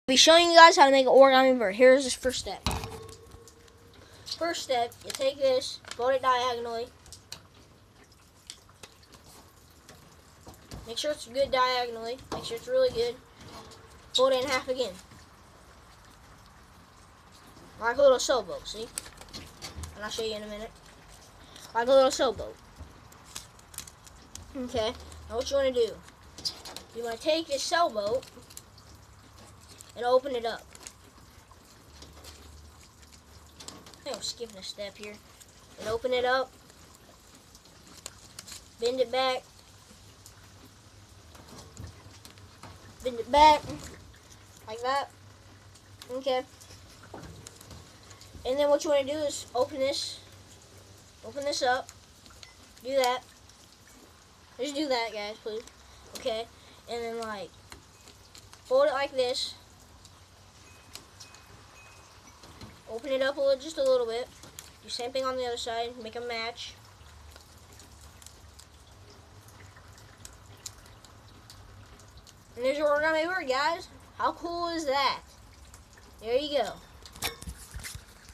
I'll be showing you guys how to make an origami bird. Here's this first step. First step, you take this, fold it diagonally. Make sure it's good diagonally. Make sure it's really good. Fold it in half again. Like a little sailboat, see? And I'll show you in a minute. Like a little sailboat. Okay, now what you want to do? You want to take this sailboat and open it up. I think I'm skipping a step here. And open it up. Bend it back. Bend it back. Like that. Okay. And then what you want to do is open this up. Do that. Just do that, guys, please. Okay. And then, like, fold it like this. Open it up just a little bit. Do the same thing on the other side. Make them match. And there's your origami bird, guys. How cool is that? There you go.